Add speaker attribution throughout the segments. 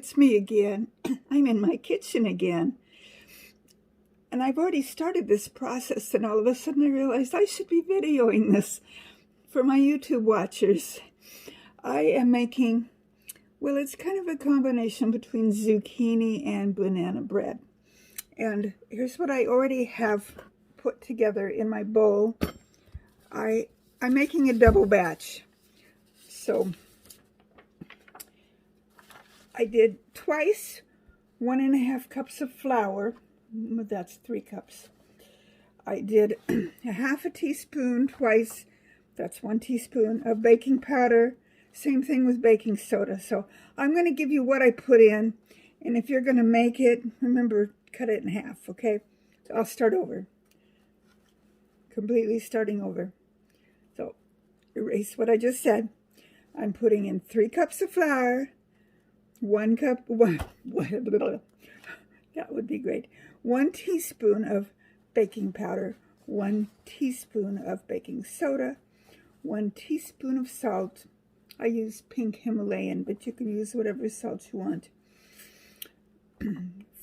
Speaker 1: it's me again. I'm in my kitchen again. And I've already started this process, and all of a sudden I realized I should be videoing this for my YouTube watchers. I am making, well, it's kind of a combination between zucchini and banana bread. And here's what I already have put together in my bowl. I'm making a double batch. So I did twice 1.5 cups of flour. That's 3 cups. I did a half a teaspoon twice. That's 1 teaspoon of baking powder. Same thing with baking soda. So I'm going to give you what I put in. And if you're going to make it, remember, cut it in half, okay? So I'll start over. Completely starting over. So erase what I just said. I'm putting in 3 cups of flour, 1 cup, that would be great. 1 teaspoon of baking powder, 1 teaspoon of baking soda, 1 teaspoon of salt. I use pink Himalayan, but you can use whatever salt you want.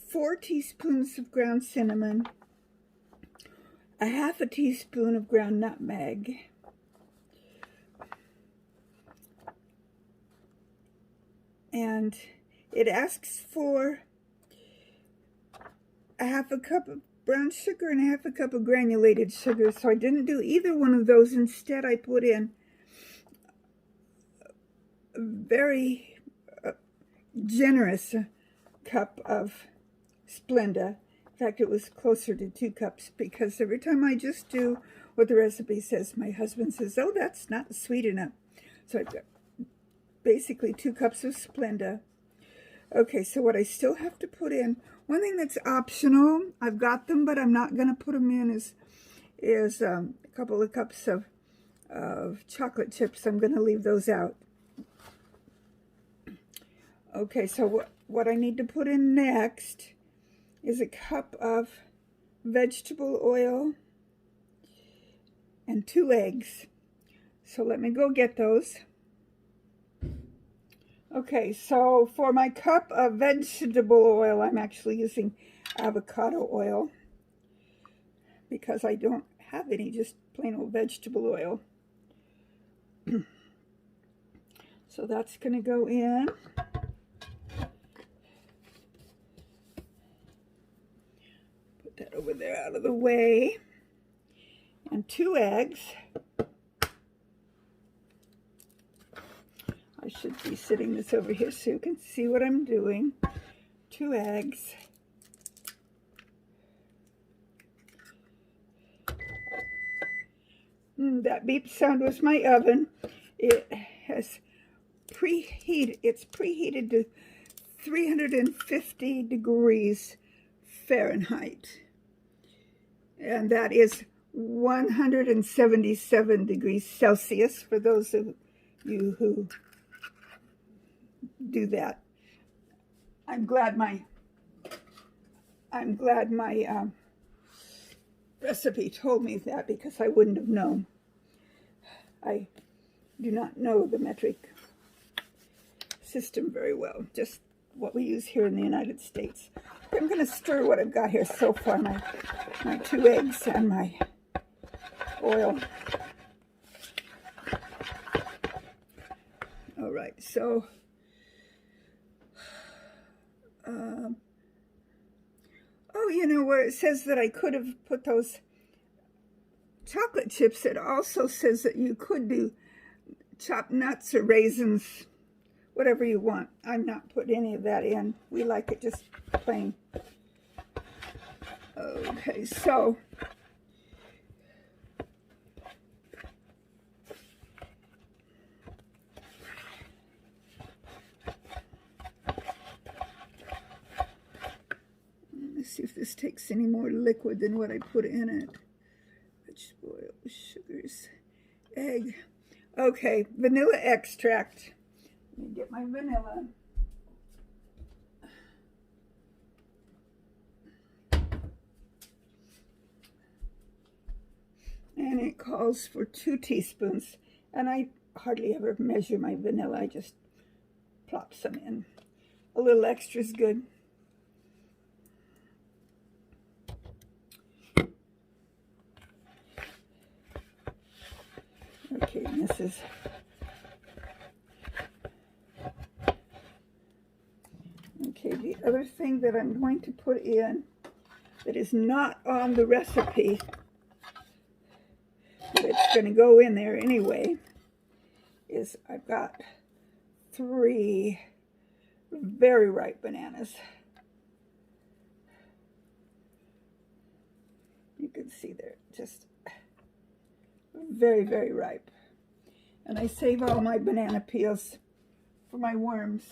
Speaker 1: 4 teaspoons of ground cinnamon, a half a teaspoon of ground nutmeg, and it asks for a half a cup of brown sugar and a half a cup of granulated sugar, so I didn't do either one of those. Instead, I put in a very generous cup of Splenda. In fact, it was closer to 2 cups, because every time I just do what the recipe says, my husband says, oh, that's not sweet enough. So I've got basically 2 cups of Splenda. Okay, so what I still have to put in, one thing that's optional, I've got them, but I'm not going to put them in, is a couple of cups of chocolate chips. I'm going to leave those out. Okay, so what I need to put in next is a cup of vegetable oil and 2 eggs. So let me go get those. Okay, so for my cup of vegetable oil, I'm actually using avocado oil because I don't have any, just plain old vegetable oil. So that's going to go in. Put that over there out of the way. And 2 eggs. I should be sitting this over here so you can see what I'm doing. 2 eggs. That beep sound was my oven. It has preheated. It's preheated to 350 degrees Fahrenheit. And that is 177 degrees Celsius for those of you who do that. I'm glad my recipe told me that, because I wouldn't have known. I do not know the metric system very well, just what we use here in the United States. I'm going to stir what I've got here so far, my 2 eggs and my oil. All right, so oh, you know, where it says that I could have put those chocolate chips, it also says that you could do chopped nuts or raisins, whatever you want. I'm not putting any of that in. We like it just plain. Okay, so see if this takes any more liquid than what I put in it. Vegetable oil, sugars, egg. Okay, vanilla extract. Let me get my vanilla. And it calls for 2 teaspoons. And I hardly ever measure my vanilla. I just plop some in. a little extra is good. Okay, and this is okay. The other thing that I'm going to put in that is not on the recipe, but it's going to go in there anyway, is I've got 3 very ripe bananas. You can see they're just very, very ripe. And I save all my banana peels for my worms.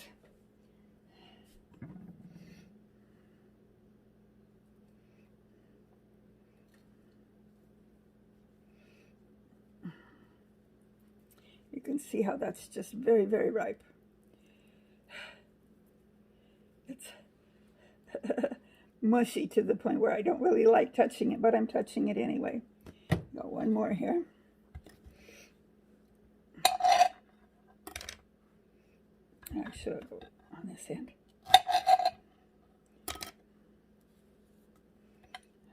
Speaker 1: You can see how that's just very, very ripe. It's mushy to the point where I don't really like touching it, but I'm touching it anyway. Got one more here. Actually, I'll go on this end.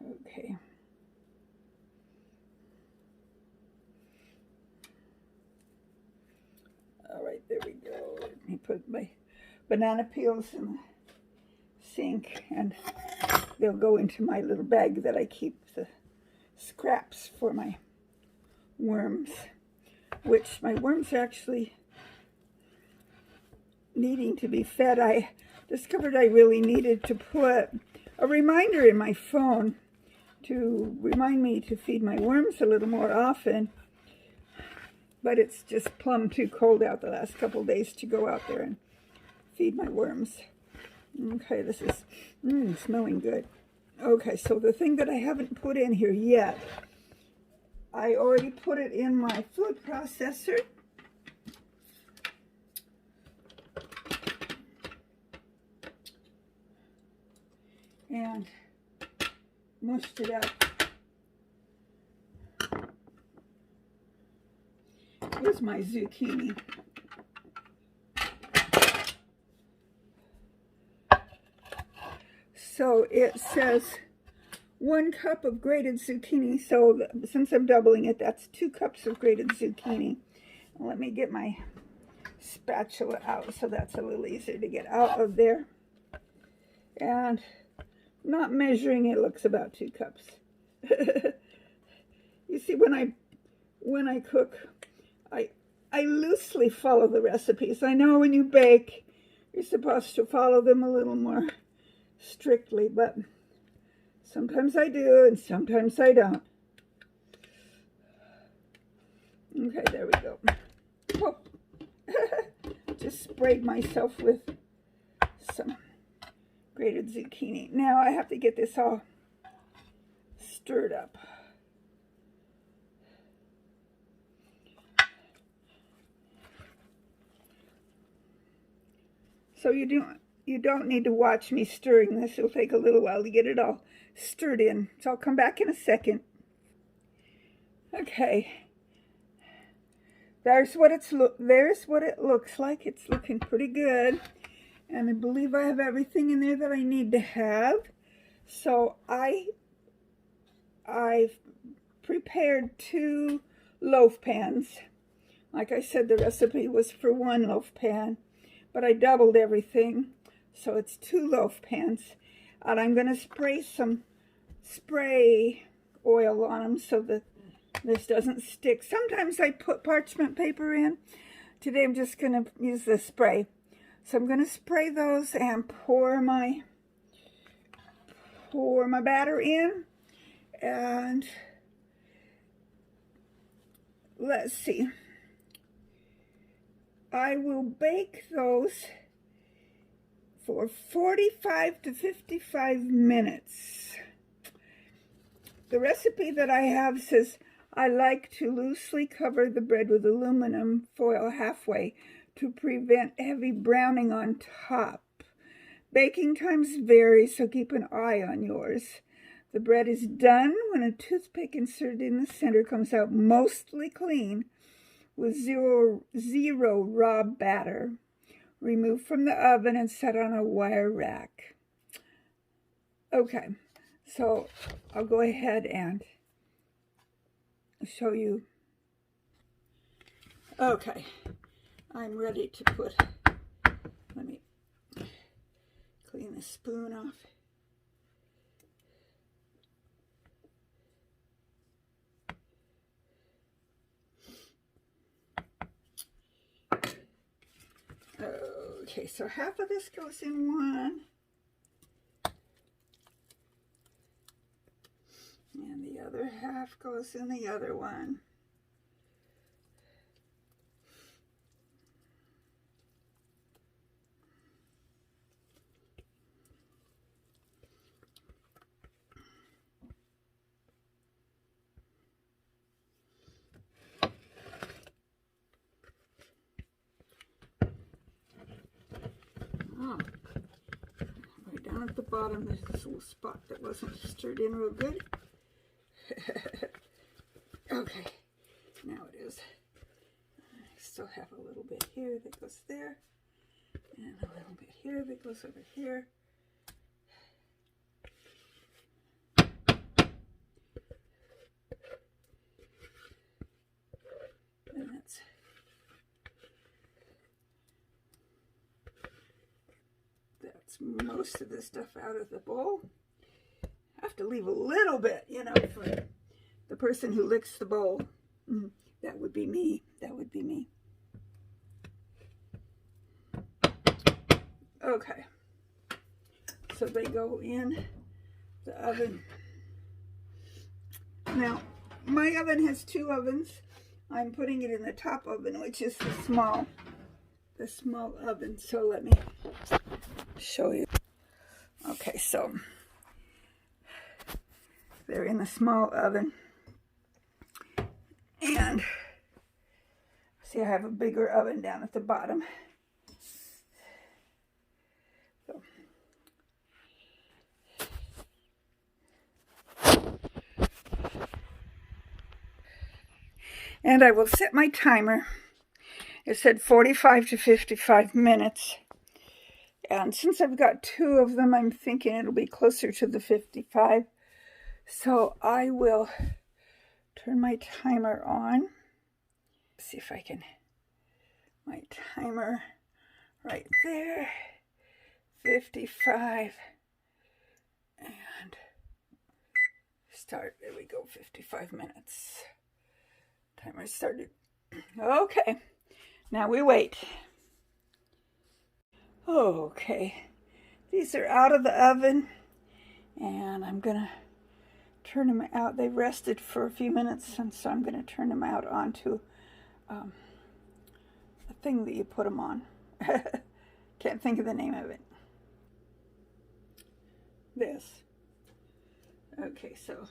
Speaker 1: Okay. All right, there we go. Let me put my banana peels in the sink, and they'll go into my little bag that I keep the scraps for my worms, which my worms are actually needing to be fed. I discovered I really needed to put a reminder in my phone to remind me to feed my worms a little more often, but it's just plumb too cold out the last couple days to go out there and feed my worms. Okay, this is smelling good. Okay, so the thing that I haven't put in here yet, I already put it in my food processor. And mushed it up. Here's my zucchini. So it says 1 cup of grated zucchini. So since I'm doubling it, that's 2 cups of grated zucchini. Let me get my spatula out so that's a little easier to get out of there. And not measuring, it looks about 2 cups. You see, when I cook, I loosely follow the recipes. I know when you bake, you're supposed to follow them a little more strictly, but sometimes I do and sometimes I don't. Okay, there we go. Oh. Just sprayed myself with some grated zucchini. Now I have to get this all stirred up. So you don't need to watch me stirring this. It'll take a little while to get it all stirred in. So I'll come back in a second. Okay. There's what it looks like. It's looking pretty good. And I believe I have everything in there that I need to have. So I've prepared 2 loaf pans. Like I said, the recipe was for 1 loaf pan, but I doubled everything. So it's 2 loaf pans. And I'm going to spray some spray oil on them so that this doesn't stick. Sometimes I put parchment paper in. Today I'm just going to use the spray. So I'm going to spray those and pour my batter in. And let's see. I will bake those for 45 to 55 minutes. The recipe that I have says I like to loosely cover the bread with aluminum foil halfway to prevent heavy browning on top. Baking times vary, so keep an eye on yours. The bread is done when a toothpick inserted in the center comes out mostly clean with zero raw batter. remove from the oven and set on a wire rack. Okay, so I'll go ahead and show you. Okay, I'm ready to put, let me clean the spoon off. Okay, so half of this goes in one, and the other half goes in the other one. Oh, right down at the bottom, there's this little spot that wasn't stirred in real good. Okay, now it is. I still have a little bit here that goes there, and a little bit here that goes over here. And that's most of the stuff out of the bowl. I have to leave a little bit, you know, for the person who licks the bowl. That would be me. That would be me. Okay. So they go in the oven. Now, my oven has two ovens. I'm putting it in the top oven, which is the small oven. So let me show you. Okay, so they're in the small oven. And see, I have a bigger oven down at the bottom. So. And I will set my timer. It said 45 to 55 minutes. And since I've got two of them, I'm thinking it'll be closer to the 55. So I will turn my timer on. See if I can, my timer right there, 55, and start. There we go, 55 minutes. Timer started. Okay, now we wait. Okay, these are out of the oven, and I'm gonna turn them out. They rested for a few minutes, and so I'm gonna turn them out onto the thing that you put them on. Can't think of the name of it. This. Okay, so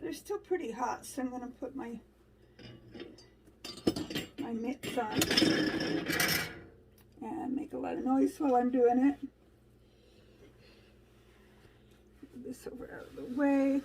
Speaker 1: they're still pretty hot, so I'm going to put my mitts on and make a lot of noise while I'm doing it. Move this over out of the way.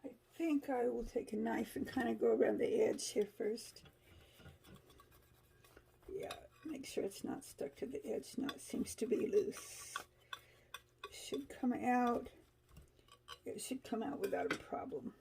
Speaker 1: I think I will take a knife and kind of go around the edge here first. Yeah, make sure it's not stuck to the edge. No, it seems to be loose. It should come out. It should come out without a problem.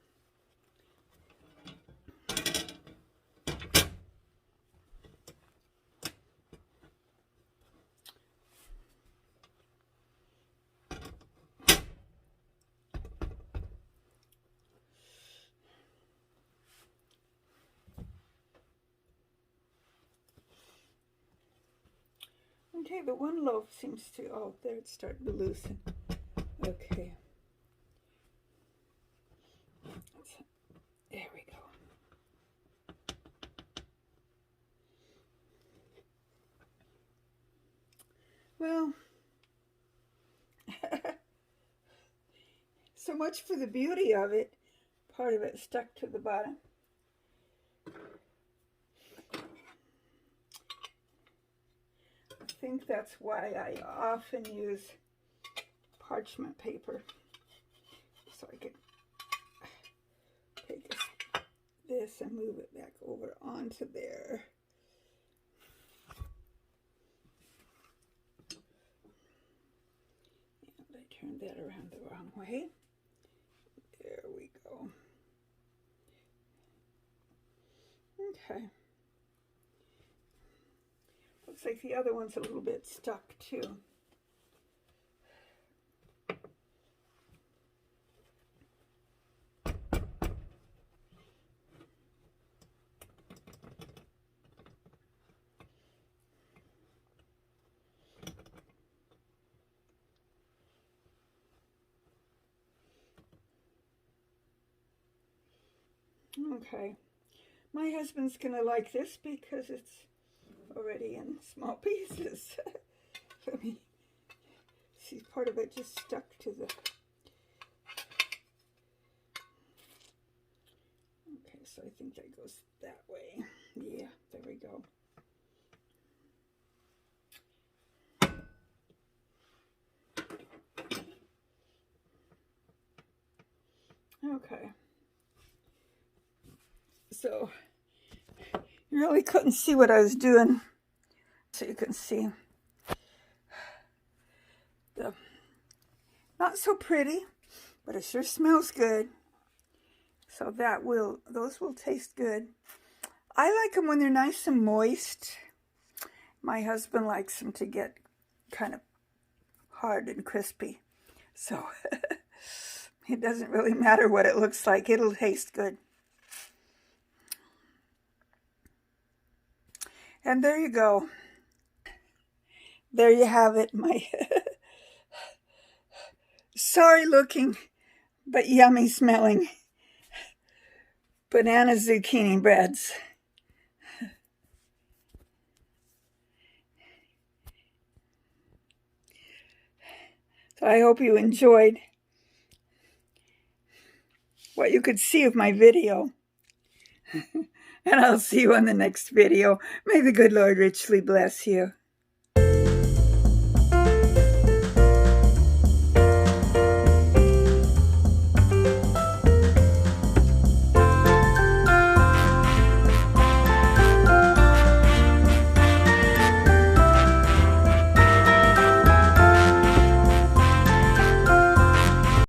Speaker 1: Okay, the one loaf seems to, oh, there it's starting to loosen. Okay. There we go. Well, so much for the beauty of it. Part of it stuck to the bottom. think that's why I often use parchment paper. So I can take this and move it back over onto there. And I turned that around the wrong way. There we go. Okay. Looks like the other one's a little bit stuck too. Okay. My husband's gonna like this because it's already in small pieces. Let me see, part of it just stuck to the... Okay, so I think that goes that way. Yeah, there we go. Okay. So, you really couldn't see what I was doing. So you can see the, not so pretty, but it sure smells good. So those will taste good. I like them when they're nice and moist. My husband likes them to get kind of hard and crispy. So it doesn't really matter what it looks like. It'll taste good. And there you go. There you have it, my sorry looking but yummy smelling banana zucchini breads. So I hope you enjoyed what you could see of my video. And I'll see you on the next video. May the good Lord richly bless you.